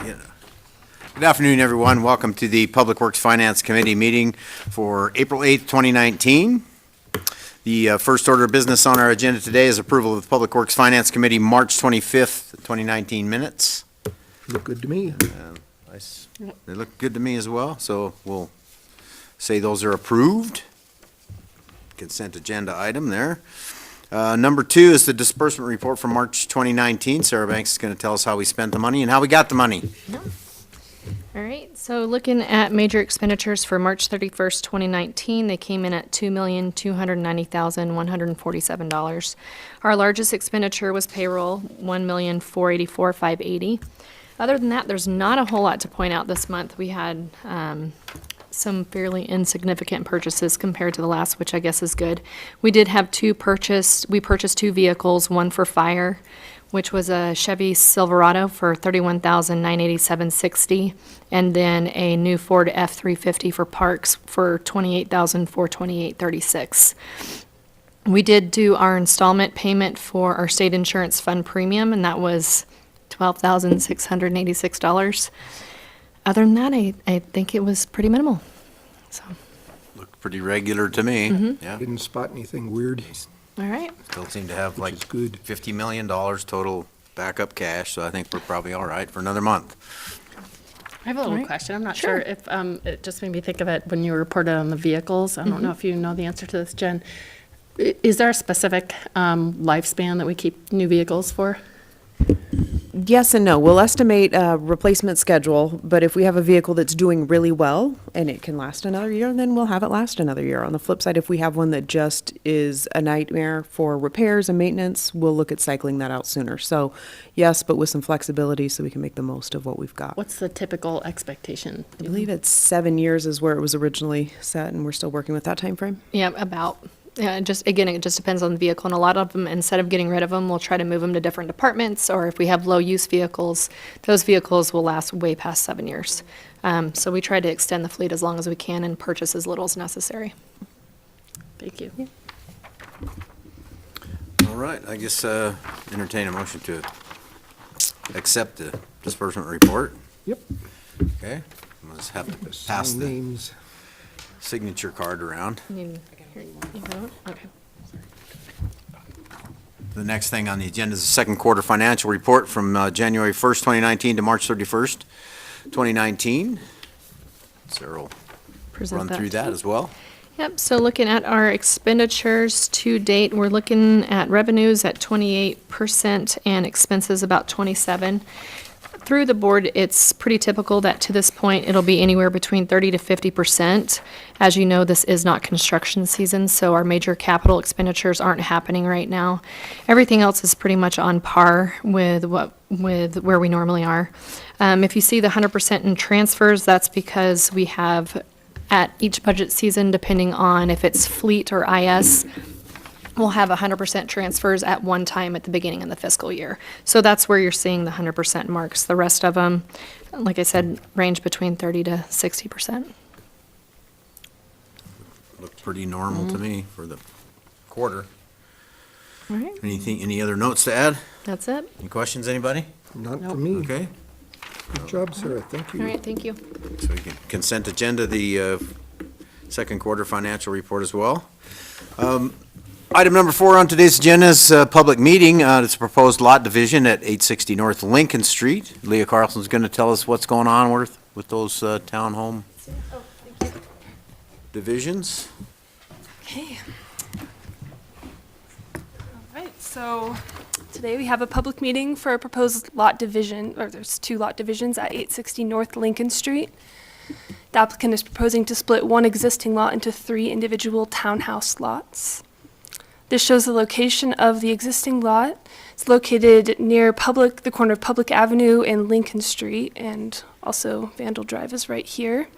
Good afternoon, everyone. Welcome to the Public Works Finance Committee meeting for April 8th, 2019. The first order of business on our agenda today is approval of the Public Works Finance Committee March 25th, 2019 minutes. Look good to me. They look good to me as well, so we'll say those are approved. Consent agenda item there. Number 2 is the disbursement report for March 2019. Sarah Banks is going to tell us how we spent the money and how we got the money. All right, so looking at major expenditures for March 31st, 2019, they came in at $2,290,147. Our largest expenditure was payroll, $1,484,580. Other than that, there's not a whole lot to point out this month. We had some fairly insignificant purchases compared to the last, which I guess is good. We did have we purchased 2 vehicles, one for fire, which was a Chevy Silverado for $31,987.60, and then a new Ford F-350 for parks for $28,428.36. We did do our installment payment for our state insurance fund premium, and that was $12,686. Other than that, I think it was pretty minimal. So, Looked pretty regular to me. Yeah. Didn't spot anything weird. all right. Still seem to have like is good. $50 million total backup cash, so I think we're probably all right for another month. I have a little Alright. question. I'm not Sure. sure if, it just made me think of it when you reported on the vehicles. I don't know if you know the answer to this, Jen. Is there a specific lifespan that we keep new vehicles for? Yes and no. We'll estimate a replacement schedule, but if we have a vehicle that's doing really well and it can last another year, then we'll have it last another year. On the flip side, if we have one that just is a nightmare for repairs and maintenance, we'll look at cycling that out sooner. So yes, but with some flexibility so we can make the most of what we've got. What's the typical expectation? I believe it's 7 years is where it was originally set, and we're still working with that time frame. Yeah, about. Yeah, it just depends on the vehicle, and a lot of them, instead of getting rid of them, we'll try to move them to different departments, or if we have low-use vehicles, those vehicles will last way past 7 years. So we try to extend the fleet as long as we can and purchase as little as necessary. Thank you. All right, I guess entertain a motion to accept the disbursement report. Yep. Okay, we'll just have to pass Sign the names. signature card around. Okay. The next thing on the agenda is the second quarter financial report from January 1st, 2019 to March 31st, 2019. Sarah will run through that as well. Yep, so looking at our expenditures to date, we're looking at revenues at 28% and expenses about 27%. Through the board, it's pretty typical that to this point, it'll be anywhere between 30 to 50%. As you know, this is not construction season, so our major capital expenditures aren't happening right now. Everything else is pretty much on par with where we normally are. If you see the 100% in transfers, that's because we have at each budget season, depending on if it's fleet or IS, we'll have 100% transfers at one time at the beginning of the fiscal year. So that's where you're seeing the 100% marks. The rest of them, like I said, range between 30 to 60%. Looked pretty normal to me for the quarter. All right, Any other notes to add? that's it. Any questions, anybody? Not for me. Okay, Good job, Sarah. Thank you. All right, thank you. so we can consent agenda, the second quarter financial report as well. Item number 4 on today's agenda is a public meeting. It's a proposed lot division at 860 North Lincoln Street. Leah Carlson's going to tell us what's going on with those townhome divisions. Okay. All right, so today we have a public meeting for a proposed lot division, or there's 2 lot divisions at 860 North Lincoln Street. The applicant is proposing to split one existing lot into 3 individual townhouse lots. This shows the location of the existing lot. It's located near the corner of Public Avenue and Lincoln Street, and also Vandal Drive is right here.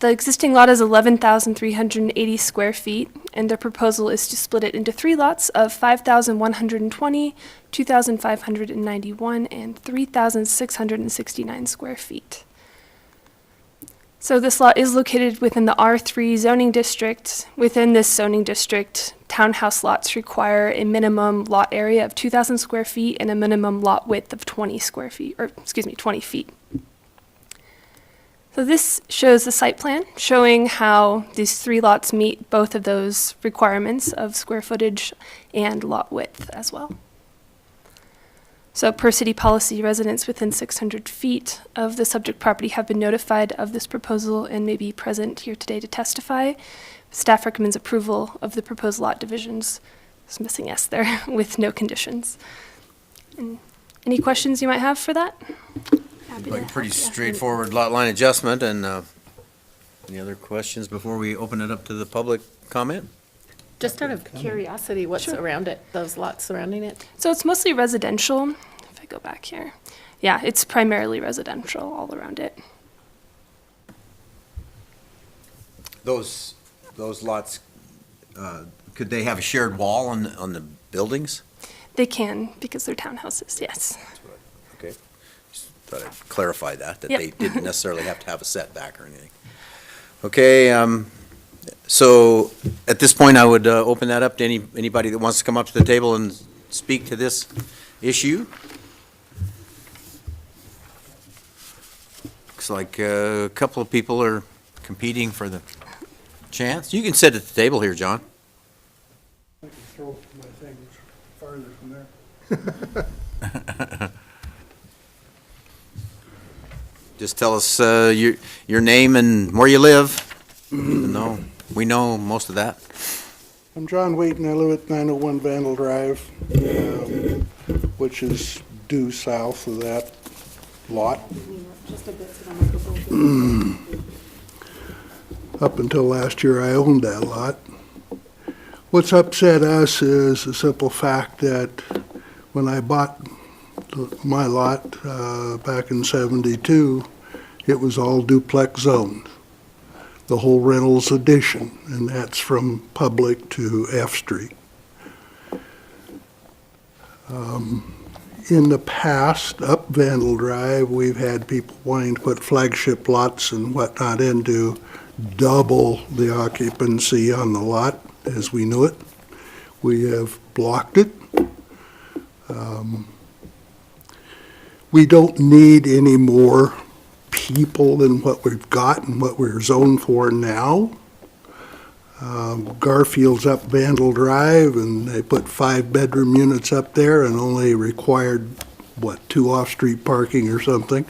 The existing lot is 11,380 square feet, and their proposal is to split it into 3 lots of 5,120, 2,591, and 3,669 square feet. So this lot is located within the R3 zoning district. Within this zoning district, townhouse lots require a minimum lot area of 2,000 square feet and a minimum lot width of 20 square feet, or excuse me, 20 feet. So this shows the site plan showing how these 3 lots meet both of those requirements of square footage and lot width as well. So per city policy, residents within 600 feet of the subject property have been notified of this proposal and may be present here today to testify. Staff recommends approval of the proposed lot divisions. Just missing S there, with no conditions. And any questions you might have for that? Happy to Like pretty help you. straightforward lot line adjustment, and any other questions before we open it up to the public comment? Just out of curiosity, what's around it, those lots surrounding it? So it's mostly residential. If I go back here. Yeah, it's primarily residential all around it. Those lots, could they have a shared wall on the buildings? They can, because they're townhouses, yes. Okay. Just thought I'd clarify that Yep. they didn't necessarily have to have a setback or anything. Okay, so at this point, I would open that up to anybody that wants to come up to the table and speak to this issue. Looks like a couple of people are competing for the chance. You can sit at the table here, John. I can throw my things farther from there. Just tell us your name and where you live. Even though we know most of that. I'm John Wheaton. I live at 901 Vandal Drive, which is due south of that lot. Up until last year, I owned that lot. What's upset us is the simple fact that when I bought my lot back in '72, it was all duplex zoned. The whole Reynolds addition, and that's from Public to F Street. In the past, up Vandal Drive, we've had people wanting to put flagship lots and whatnot in to double the occupancy on the lot as we knew it. We have blocked it. We don't need any more people than what we've got and what we're zoned for now. Garfield's up Vandal Drive, and they put 5-bedroom units up there and only required, 2 off-street parking or something,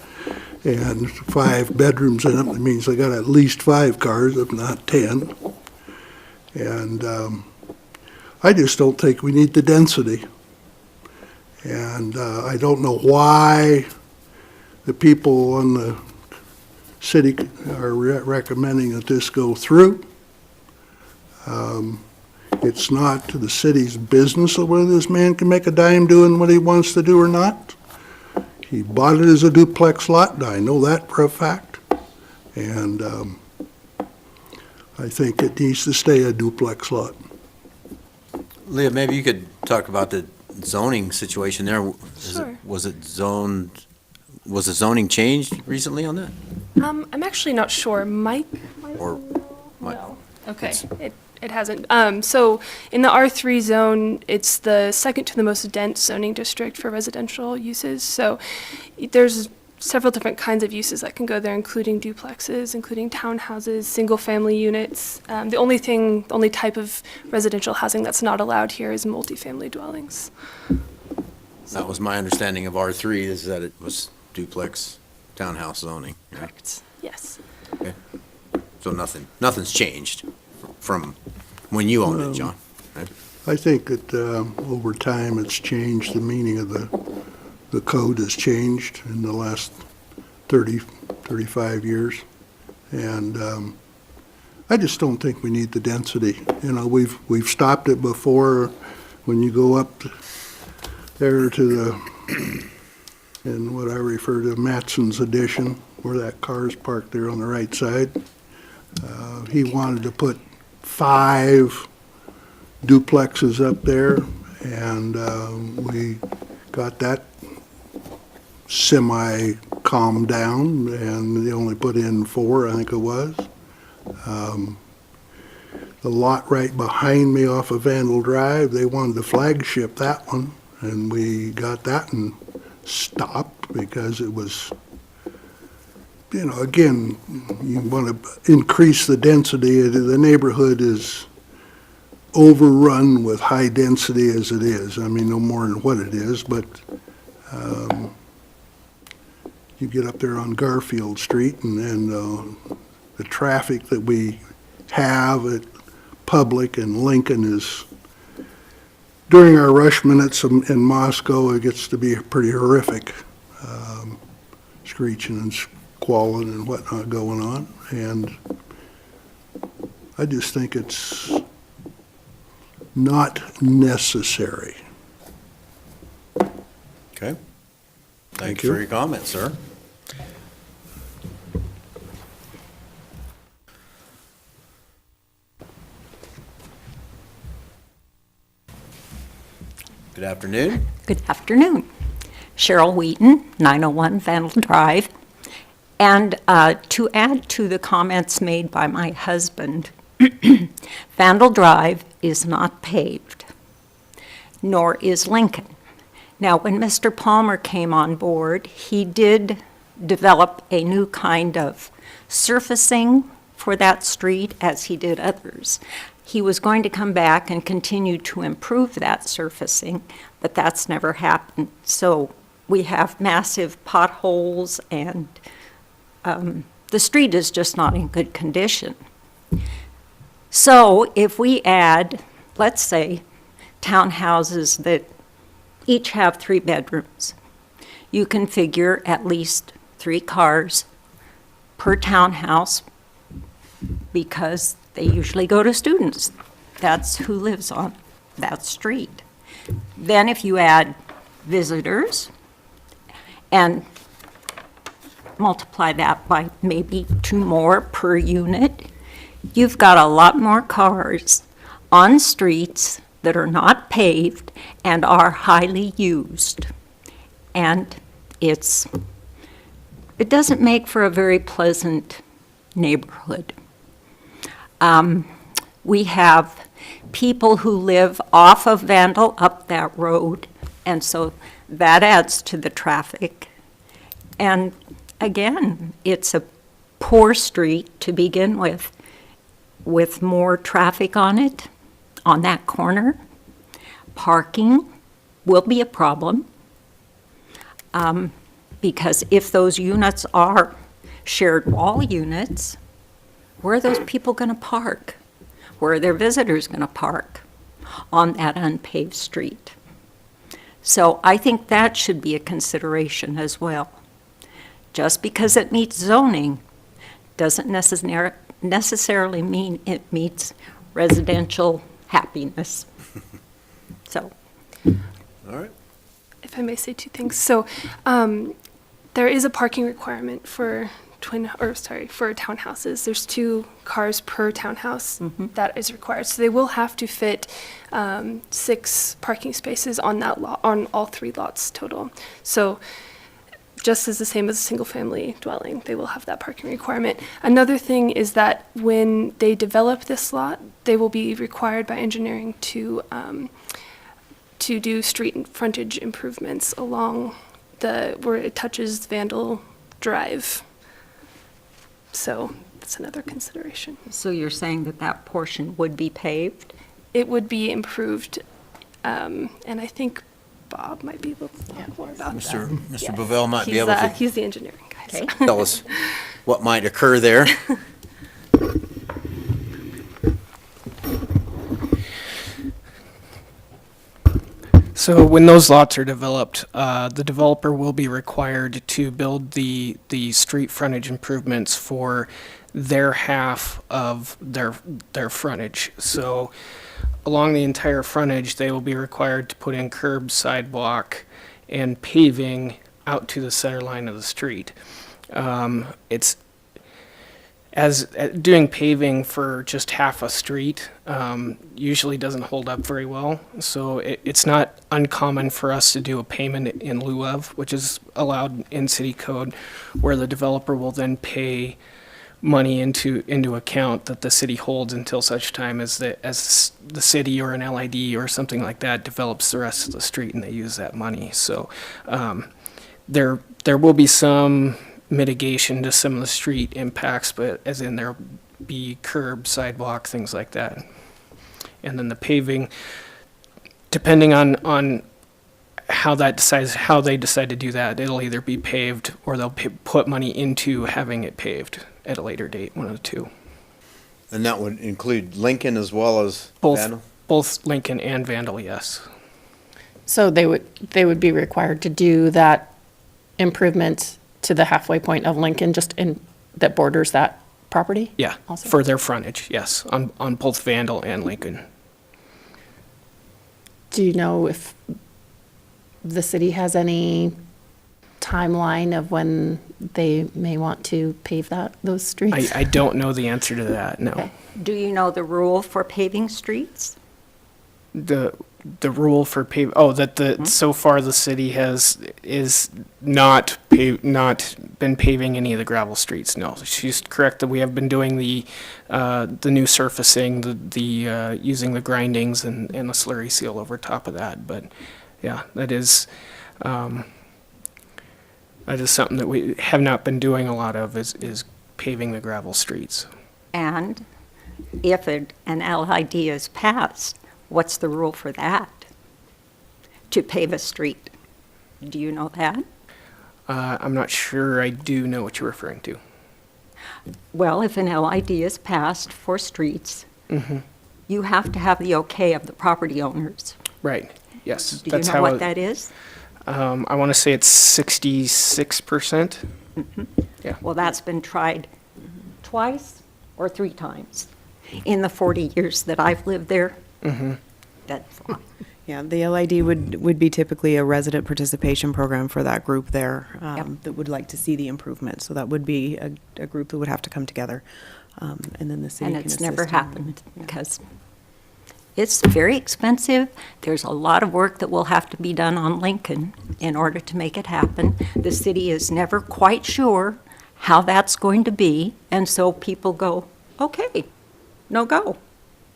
and 5 bedrooms in them. It means they got at least 5 cars, if not 10. And I just don't think we need the density. And I don't know why the people on the city are recommending that this go through. It's not to the city's business of whether this man can make a dime doing what he wants to do or not. He bought it as a duplex lot, and I know that for a fact. And I think it needs to stay a duplex lot. Leah, maybe you could talk about the zoning situation there. Sure. Was the zoning changed recently on that? I'm actually not sure. Mike? Or might- No. Okay, it hasn't. So in the R3 zone, it's the second to the most dense zoning district for residential uses. So there's several different kinds of uses that can go there, including duplexes, including townhouses, single-family units. The only type of residential housing that's not allowed here is multifamily dwellings. That was my understanding of R3, is that it was duplex townhouse zoning. Yeah. Correct. Yes. So nothing's changed from when you owned it, John. I think that over time it's changed, the meaning of the code has changed in the last 35 years. And I just don't think we need the density. You know, we've stopped it before. When you go up there to the, in what I refer to Matson's addition, where that car's parked there on the right side, he wanted to put 5 duplexes up there, and we got that calmed down, and they only put in 4, I think it was. The lot right behind me off of Vandal Drive, they wanted to flagship that one, and we got that and stopped because it was, you know, again, you want to increase the density. The neighborhood is overrun with high density as it is. I mean, no more than what it is, but you get up there on Garfield Street and the traffic that we have at Public and Lincoln is, during our rush minutes in Moscow, it gets to be pretty horrific. Screeching and squalling and whatnot going on. And I just think it's not necessary. Okay. Thank Thank you you. for your comments, sir. Good afternoon. Good afternoon. Cheryl Wheaton, 901 Vandal Drive. And to add to the comments made by my husband, Vandal Drive is not paved, nor is Lincoln. Now, when Mr. Palmer came on board, he did develop a new kind of surfacing for that street, as he did others. He was going to come back and continue to improve that surfacing, but that's never happened. So we have massive potholes, and the street is just not in good condition. So if we add, let's say, townhouses that each have 3 bedrooms, you can figure at least 3 cars per townhouse, because they usually go to students. That's who lives on that street. Then if you add visitors and multiply that by maybe 2 more per unit, you've got a lot more cars on streets that are not paved and are highly used. And it doesn't make for a very pleasant neighborhood. We have people who live off of Vandal up that road, and so that adds to the traffic. And again, it's a poor street to begin with more traffic on it, on that corner. Parking will be a problem, because if those units are shared wall units, where are those people going to park? Where are their visitors going to park on that unpaved street? So I think that should be a consideration as well. Just because it meets zoning doesn't necessarily mean it meets residential happiness. So. All right. If I may say 2 things. So there is a parking requirement for townhouses. There's 2 cars per townhouse that is required. So they will have to fit 6 parking spaces on that lot, on all 3 lots total. So just as the same as a single-family dwelling, they will have that parking requirement. Another thing is that when they develop this lot, they will be required by engineering to do street frontage improvements along where it touches Vandal Drive. So that's another consideration. So you're saying that portion would be paved? It would be improved, and I think Bob might be able to talk more about that. Mr. Bovell might be able to He's the engineering guy. Okay. So. tell us what might occur there. So when those lots are developed, the developer will be required to build the street frontage improvements for their half of their frontage. So along the entire frontage, they will be required to put in curb, sidewalk, and paving out to the center line of the street. doing paving for just half a street usually doesn't hold up very well. So it's not uncommon for us to do a payment in lieu of, which is allowed in city code, where the developer will then pay money into account that the city holds until such time as the city or an LID or something like that develops the rest of the street and they use that money. So there will be some mitigation to some of the street impacts, but as in there'll be curb, sidewalk, things like that. And then the paving, depending on how they decide to do that, it'll either be paved or they'll put money into having it paved at a later date, one of the two. And that would include Lincoln as well as Vandal? Both Lincoln and Vandal, yes. So they would be required to do that improvement to the halfway point of Lincoln, that borders that property? Yeah, Also? for their frontage, yes, on both Vandal and Lincoln. Do you know if the city has any timeline of when they may want to pave those streets? I don't know the answer to that, no. Okay. Do you know the rule for paving streets? The rule for so far the city is not been paving any of the gravel streets. No, she's correct that we have been doing the new surfacing, the using the grindings and the slurry seal over top of that. But yeah, that is something that we have not been doing a lot of is paving the gravel streets. And if an LID is passed, what's the rule for that? To pave a street? Do you know that? I'm not sure I do know what you're referring to. Well, if an LID is passed for streets, you have to have the okay of the property owners. Right, yes. Do you know what that is? I want to say it's 66%. Yeah. Well, that's been tried twice or 3 times in the 40 years that I've lived there. That's why. Yeah, the LID would be typically a resident participation program for that group there that would like to see the improvement. So that would be a group that would have to come together, and then the city And can it's assist never in- happened because it's very expensive. There's a lot of work that will have to be done on Lincoln in order to make it happen. The city is never quite sure how that's going to be, and so people go, okay, no go,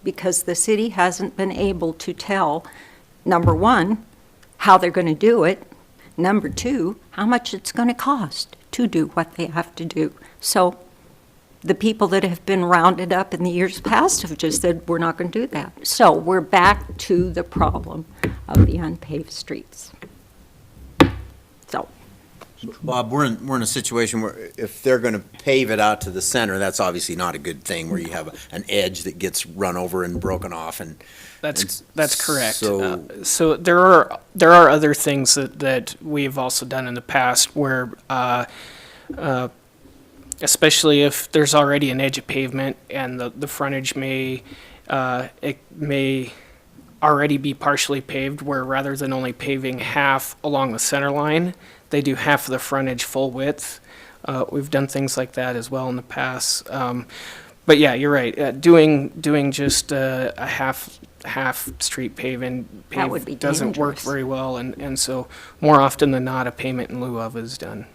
because the city hasn't been able to tell, number one, how they're going to do it, number two, how much it's going to cost to do what they have to do. So the people that have been rounded up in the years past have just said, we're not going to do that. So we're back to the problem of the unpaved streets. So, Bob, we're in a situation where if they're going to pave it out to the center, that's obviously not a good thing, where you have an edge that gets run over and broken off and. That's correct. So- So there are other things that we've also done in the past where, especially if there's already an edge of pavement and the frontage may already be partially paved, where rather than only paving half along the center line, they do half of the frontage full width. We've done things like that as well in the past. But yeah, you're right. Doing just a half street paving That would be doesn't work dangerous. very well, and so more often than not, a payment in lieu of is done.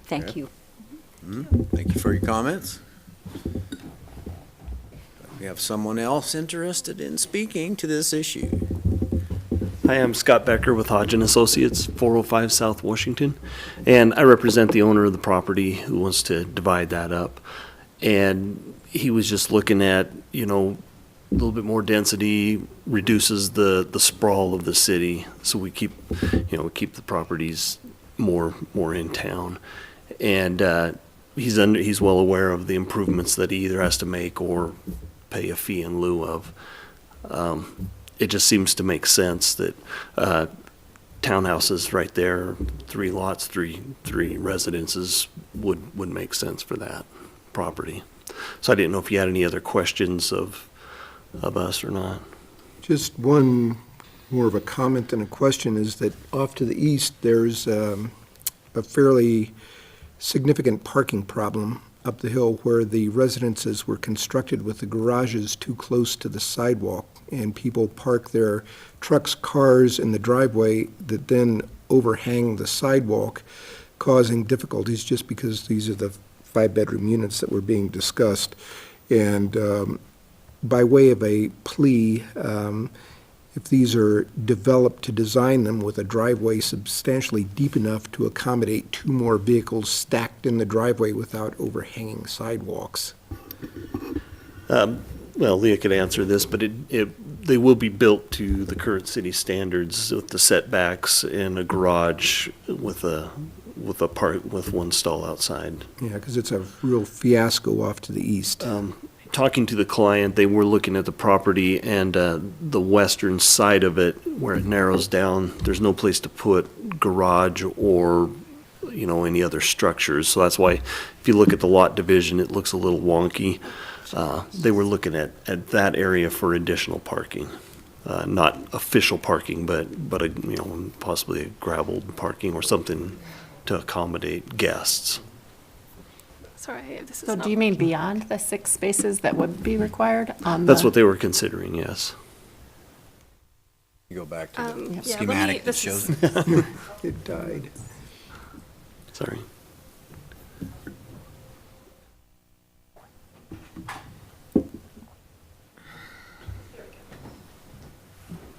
thank you. Thank you for your comments. We have someone else interested in speaking to this issue. Hi, I'm Scott Becker with Hodge & Associates, 405 South Washington, and I represent the owner of the property who wants to divide that up. And he was just looking at, a little bit more density reduces the sprawl of the city, so we keep the properties more in town. And he's well aware of the improvements that he either has to make or pay a fee in lieu of. It just seems to make sense that townhouses right there, 3 lots, three residences would make sense for that property. So I didn't know if you had any other questions of us or not. Just one more of a comment than a question is that off to the east, there's a fairly significant parking problem up the hill where the residences were constructed with the garages too close to the sidewalk, and people park their trucks, cars in the driveway that then overhang the sidewalk, causing difficulties just because these are the 5-bedroom units that were being discussed. And by way of a plea, if these are developed, to design them with a driveway substantially deep enough to accommodate 2 more vehicles stacked in the driveway without overhanging sidewalks. Well, Leah could answer this, but they will be built to the current city standards with the setbacks and a garage with one stall outside. Yeah, because it's a real fiasco off to the east. Talking to the client, they were looking at the property and the western side of it where it narrows down, there's no place to put garage or, any other structures. So that's why if you look at the lot division, it looks a little wonky. They were looking at that area for additional parking. Not official parking, but possibly a gravelled parking or something to accommodate guests. Sorry, this is So not do you mean beyond the 6 spaces that would be required on That's the- what they were considering, yes. You go back to the yeah, let me- schematic that this shows is- it. It died. Sorry.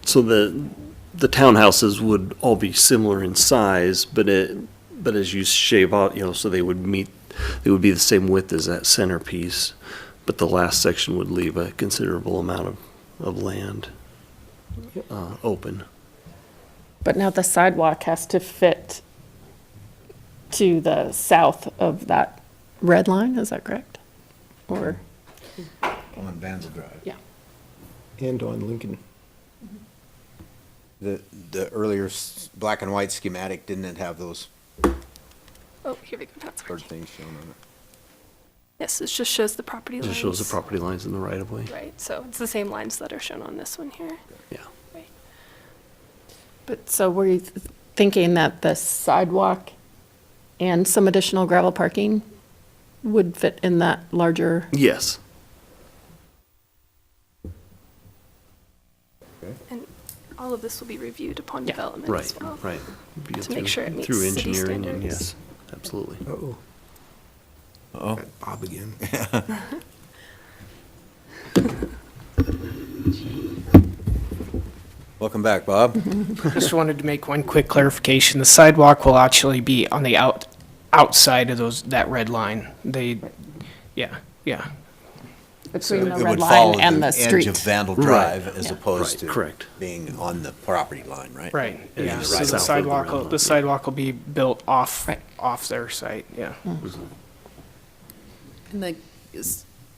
So the townhouses would all be similar in size, but as you shave out, so they would be the same width as that centerpiece, but the last section would leave a considerable amount of land open. But now the sidewalk has to fit to the south of that red line, is that correct? Or, On Vandal Drive. yeah. And on Lincoln. The earlier black and white schematic, didn't it have those Oh, here we go. That's third things shown on it? Yes, it just shows the property lines. Just shows the property lines in the right of way. Right, so it's the same lines that are shown on this one here. Yeah. Right. But so were you thinking that the sidewalk and some additional gravel parking would fit in that larger? Yes. And all of this will be reviewed upon Yeah. development Right, as well. right. Be To make sure it meets through city engineering and standards. yes, absolutely. Uh-oh. Oh, Bob again. welcome back, Bob. Just wanted to make one quick clarification. The sidewalk will actually be on the outside of that red line. Yeah. Between the It red would follow line and the edge street? of Vandal Right. Drive as Yeah. opposed Right, to correct. being on the property line, right? Right, And yeah. the So right the south of the sidewalk, red line, the yeah. sidewalk will be built off Right. their site, yeah. And the,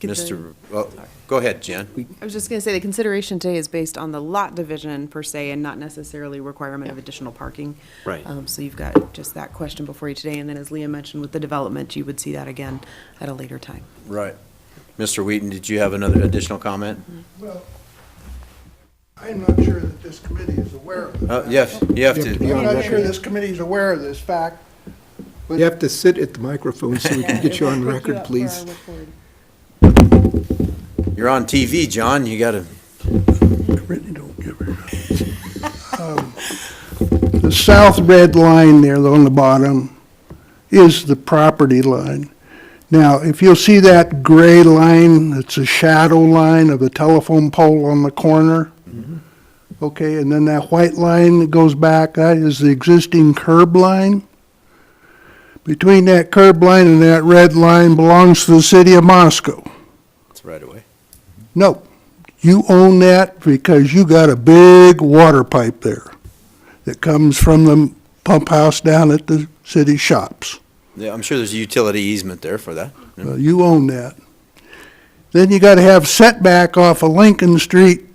Mr., well, go ahead, Jen. I was just gonna say, the consideration today is based on the lot division per se, and not necessarily requirement of additional parking. Right. So you've got just that question before you today, and then as Leah mentioned, with the development, you would see that again at a later time. Right. Mr. Wheaton, did you have another additional comment? Well, I'm not sure that this committee is aware of this. Yes, you have to. be I'm on not record. sure this committee is aware of this fact. You have to sit at the microphone so we can get you on record, please. You're on TV, John, you gotta, Brittany, don't give her. The south red line there on the bottom is the property line. Now, if you'll see that gray line, it's a shadow line of a telephone pole on the corner. Okay, and then that white line that goes back, that is the existing curb line. Between that curb line and that red line belongs to the city of Moscow. it's right away. No, you own that because you got a big water pipe there that comes from the pump house down at the city shops. Yeah, I'm sure there's a utility easement there for that. You own that. Then you gotta have setback off of Lincoln Street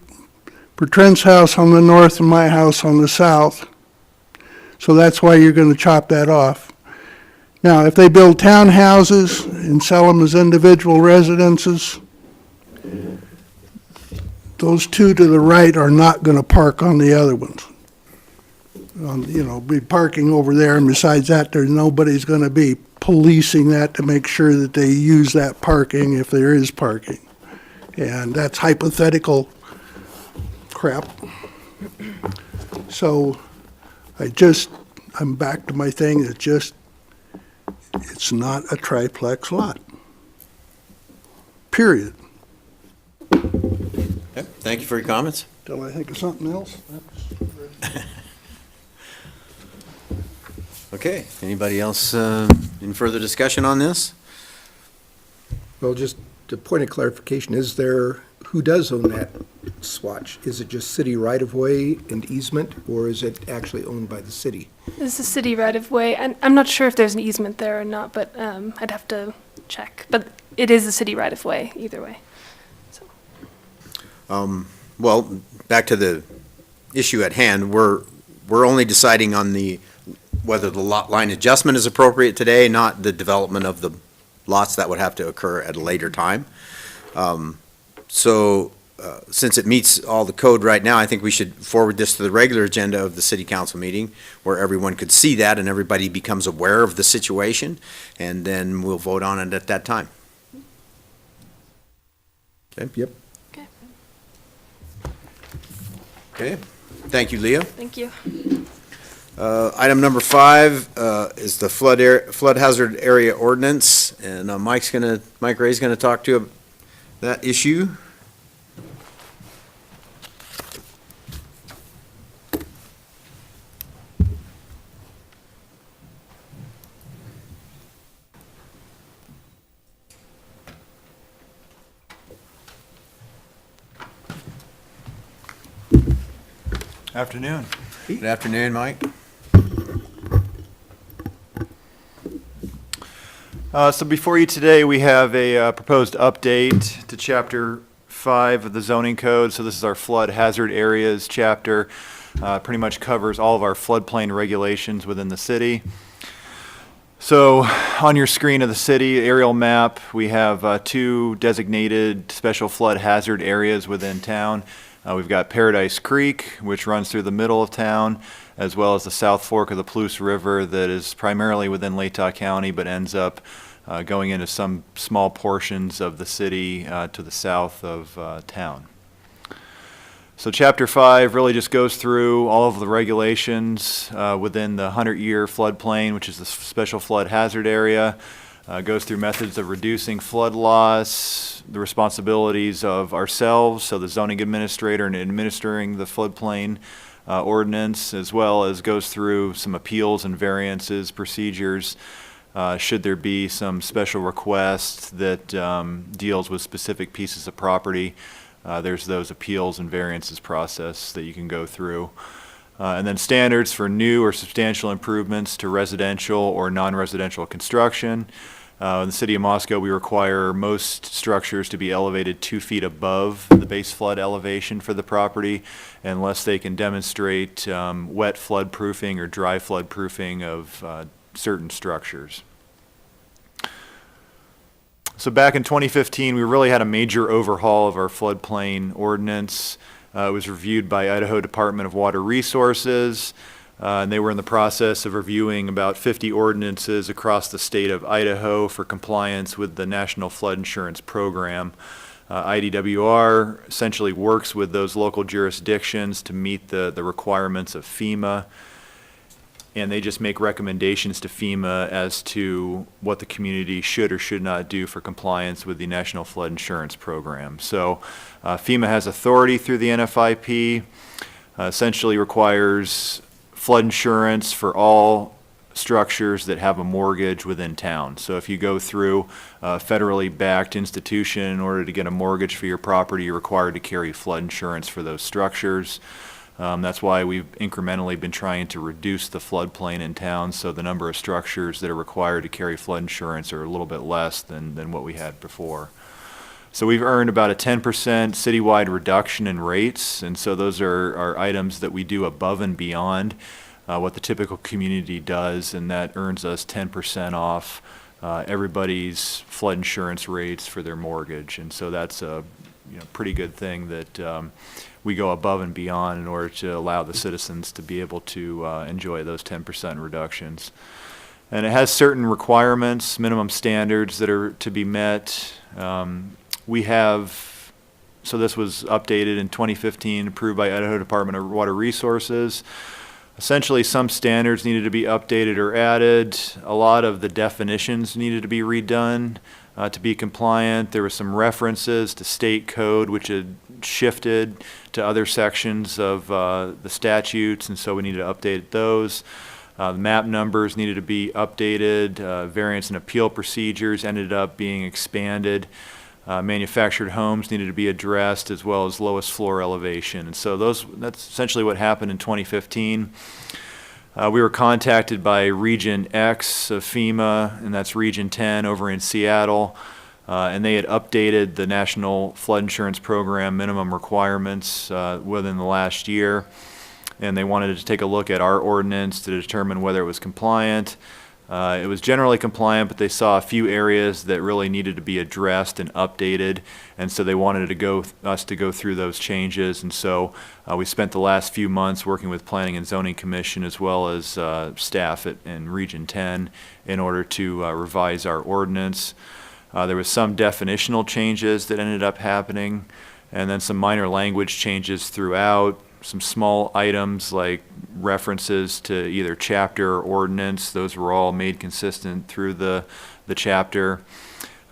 for Trent's house on the north and my house on the south. So that's why you're gonna chop that off. Now, if they build townhouses and sell them as individual residences, those two to the right are not gonna park on the other ones. be parking over there, and besides that, there's nobody's gonna be policing that to make sure that they use that parking if there is parking. And that's hypothetical crap. So I'm back to my thing, it's not a triplex lot. Period. Okay, thank you for your comments. Till I think of something else. Okay, anybody else in further discussion on this? Well, just a point of clarification, who does own that swatch? Is it just city right-of-way and easement, or is it actually owned by the city? This is a city right-of-way, and I'm not sure if there's an easement there or not, but I'd have to check. But it is a city right-of-way, either way. So. Well, back to the issue at hand, we're only deciding on whether the lot line adjustment is appropriate today, not the development of the lots that would have to occur at a later time. Since it meets all the code right now, I think we should forward this to the regular agenda of the city council meeting where everyone could see that and everybody becomes aware of the situation, and then we'll vote on it at that time. Okay? Yep. Okay, thank you, Leah. Thank you. Item number 5 is the flood hazard area ordinance, and Mike Ray's gonna talk to you about that issue. Afternoon. Good afternoon, Mike. So before you today, we have a proposed update to Chapter 5 of the zoning code. So this is our flood hazard areas chapter. Pretty much covers all of our floodplain regulations within the city. So on your screen of the city aerial map, we have 2 designated special flood hazard areas within town. We've got Paradise Creek, which runs through the middle of town, as well as the South Fork of the Palouse River that is primarily within Latah County, but ends up going into some small portions of the city to the south of town. So Chapter 5 really just goes through all of the regulations within the 100-year floodplain, which is the special flood hazard area. Goes through methods of reducing flood loss, the responsibilities of ourselves, so the zoning administrator in administering the floodplain ordinance, as well as goes through some appeals and variances procedures should there be some special request that deals with specific pieces of property. There's those appeals and variances process that you can go through. And then standards for new or substantial improvements to residential or non-residential construction. In the city of Moscow, we require most structures to be elevated 2 feet above the base flood elevation for the property, unless they can demonstrate wet flood proofing or dry flood proofing of certain structures. So back in 2015, we really had a major overhaul of our floodplain ordinance. It was reviewed by Idaho Department of Water Resources, and they were in the process of reviewing about 50 ordinances across the state of Idaho for compliance with the National Flood Insurance Program. IDWR essentially works with those local jurisdictions to meet the requirements of FEMA, and they just make recommendations to FEMA as to what the community should or should not do for compliance with the National Flood Insurance Program. So FEMA has authority through the NFIP, essentially requires flood insurance for all structures that have a mortgage within town. So if you go through a federally backed institution in order to get a mortgage for your property, you're required to carry flood insurance for those structures. That's why we've incrementally been trying to reduce the floodplain in town, so the number of structures that are required to carry flood insurance are a little bit less than what we had before. So we've earned about a 10% citywide reduction in rates, and so those are items that we do above and beyond what the typical community does, and that earns us 10% off everybody's flood insurance rates for their mortgage. And so that's a pretty good thing that we go above and beyond in order to allow the citizens to be able to enjoy those 10% reductions. And it has certain requirements, minimum standards that are to be met. So this was updated in 2015, approved by Idaho Department of Water Resources. Essentially, some standards needed to be updated or added. A lot of the definitions needed to be redone to be compliant. There were some references to state code, which had shifted to other sections of the statutes, and so we needed to update those. The map numbers needed to be updated. Variance and appeal procedures ended up being expanded. Manufactured homes needed to be addressed, as well as lowest floor elevation. And so that's essentially what happened in 2015. We were contacted by Region X of FEMA, and that's Region 10 over in Seattle, and they had updated the National Flood Insurance Program minimum requirements within the last year, and they wanted to take a look at our ordinance to determine whether it was compliant. It was generally compliant, but they saw a few areas that really needed to be addressed and updated, and so they wanted us to go through those changes. And so we spent the last few months working with Planning and Zoning Commission as well as staff in Region 10 in order to revise our ordinance. There was some definitional changes that ended up happening, and then some minor language changes throughout. Some small items like references to either chapter or ordinance. Those were all made consistent through the chapter.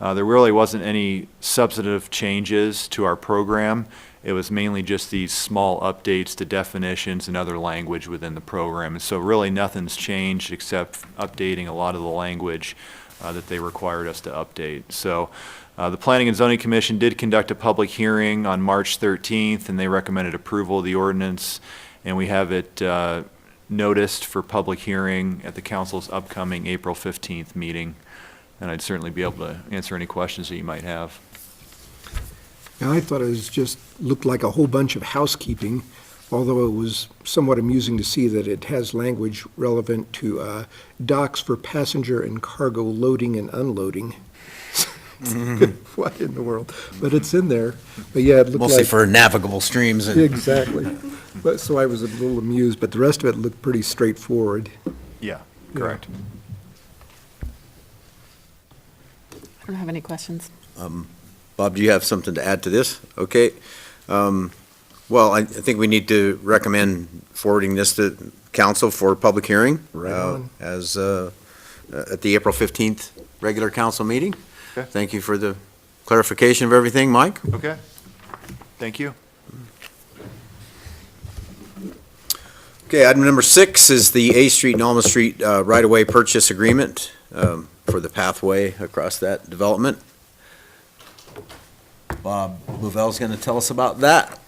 There really wasn't any substantive changes to our program. It was mainly just these small updates to definitions and other language within the program. And so really nothing's changed except updating a lot of the language that they required us to update. So the Planning and Zoning Commission did conduct a public hearing on March 13th, and they recommended approval of the ordinance, and we have it noticed for public hearing at the council's upcoming April 15th meeting, and I'd certainly be able to answer any questions that you might have. Now, I thought it looked like a whole bunch of housekeeping, although it was somewhat amusing to see that it has language relevant to docks for passenger and cargo loading and unloading. What in the world? But it's in there. But yeah, it looked Mostly like. for navigable streams. And Exactly. But, so I was a little amused, but the rest of it looked pretty straightforward. Yeah, correct. I don't have any questions. Bob, do you have something to add to this? Okay. Well, I think we need to recommend forwarding this to council for public hearing. Right on. As at the April 15th regular council meeting. Okay. Thank you for the clarification of everything, Mike. Okay. Thank you. Okay, item number 6 is the A Street and Alma Street right-of-way purchase agreement for the pathway across that development. Bob Louvel's going to tell us about that.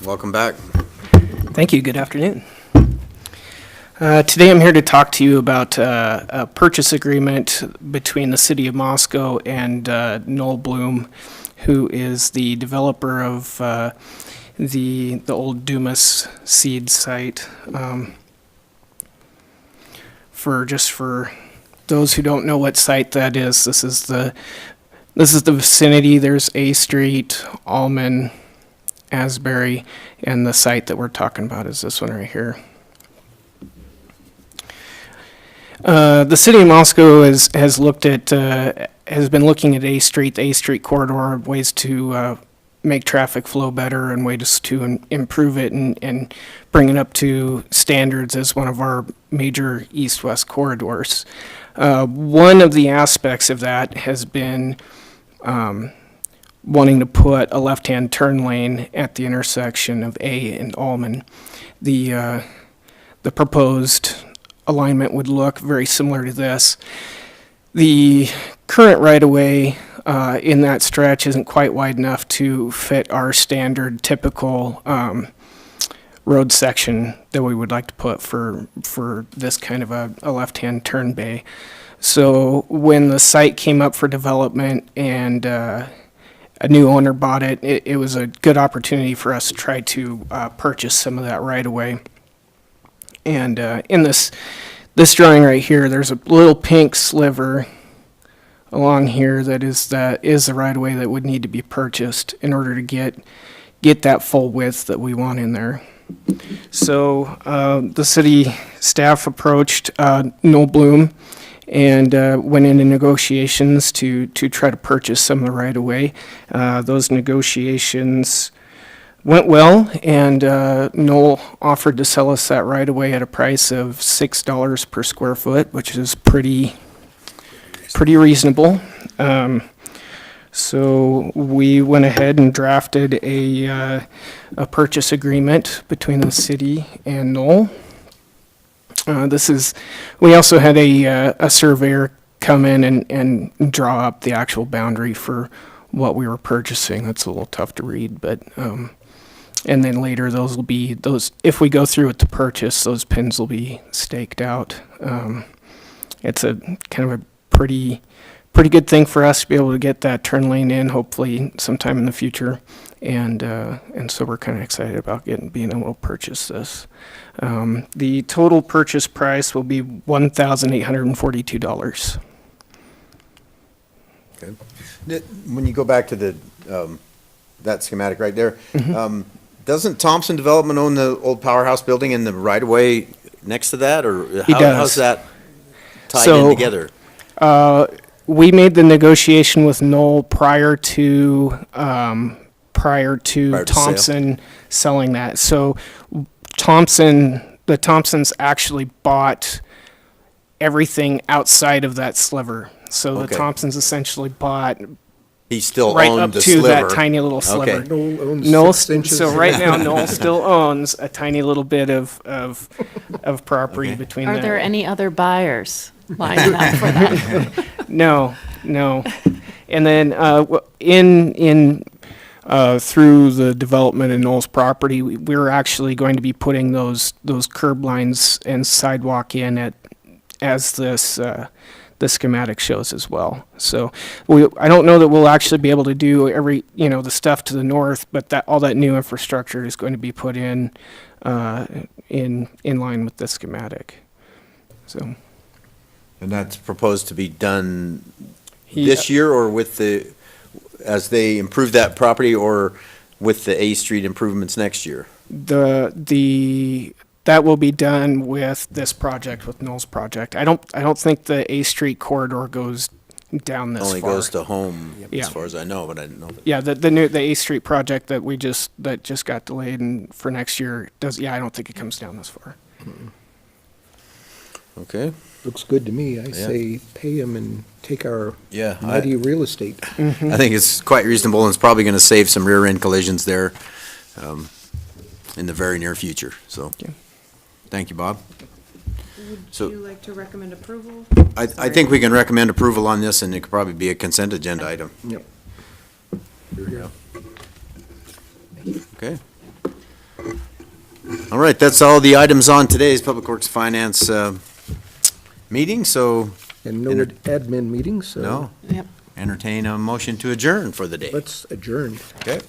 Welcome back. Thank you. Good afternoon. Today I'm here to talk to you about a purchase agreement between the City of Moscow and Noel Bloom, who is the developer of the old Dumas seed site. For those who don't know what site that is, this is the vicinity. There's A Street, Alman, Asbury, and the site that we're talking about is this one right here. The City of Moscow has been looking at A Street, the A Street corridor, ways to make traffic flow better and ways to improve it and bring it up to standards as one of our major east-west corridors. One of the aspects of that has been wanting to put a left-hand turn lane at the intersection of A and Alman. The proposed alignment would look very similar to this. The current right-of-way in that stretch isn't quite wide enough to fit our standard typical road section that we would like to put for this kind of a left-hand turn bay. So when the site came up for development and a new owner bought it, it was a good opportunity for us to try to purchase some of that right away. And in this drawing right here, there's a little pink sliver along here that is the right of way that would need to be purchased in order to get that full width that we want in there. So the city staff approached Noel Bloom and went into negotiations to try to purchase some of the right of way. Those negotiations went well, and Noel offered to sell us that right of way at a price of $6 per square foot, which is pretty reasonable. So we went ahead and drafted a purchase agreement between the city and Noel. We also had a surveyor come in and draw up the actual boundary for what we were purchasing. That's a little tough to read, but, and then later if we go through with the purchase, those pins will be staked out. It's a kind of a pretty good thing for us to be able to get that turn lane in, hopefully sometime in the future. And so we're kind of excited about being able to purchase this. The total purchase price will be $1,842. Okay. When you go back to that schematic right there, doesn't Thompson Development own the old powerhouse building in the right-of-way next to that, or He does. how's that tied So, in together? We made the negotiation with Noel prior to Thompson selling that. So the Thompsons actually bought everything outside of that sliver. So the Okay. Thompsons essentially bought He still right owned up the to sliver. that tiny little sliver. Okay. Noel owns Noel, 6 inches. so right now Noel still owns a tiny little bit of property Okay. between Are there. there any other buyers lining up for that? No. And then through the development in Noel's property, we're actually going to be putting those curb lines and sidewalk in as the schematic shows as well. So I don't know that we'll actually be able to do the stuff to the north, but all that new infrastructure is going to be put in line with the schematic. So. And that's proposed to be done this year, or as they improve that property, or with the A Street improvements next year? That will be done with this project, with Noel's project. I don't think the A Street corridor goes down this far. Only goes to home, Yeah. as far as I know, but I didn't know. Yeah, the A Street project that just got delayed and for next year I don't think it comes down this far. Okay. Looks good to me. I say pay him and take our Yeah, mighty real estate. I think it's quite reasonable, and it's probably going to save some rear-end collisions there in the very near future, so. Yeah. Thank you, Bob. So- Would you like to recommend approval? I think we can recommend approval on this, and it could probably be a consent agenda item. Yep. Okay. All right, that's all the items on today's Public Works Finance meeting, so And no admin meetings, so no. Yep. Entertain a motion to adjourn for the day. let's adjourn. Okay.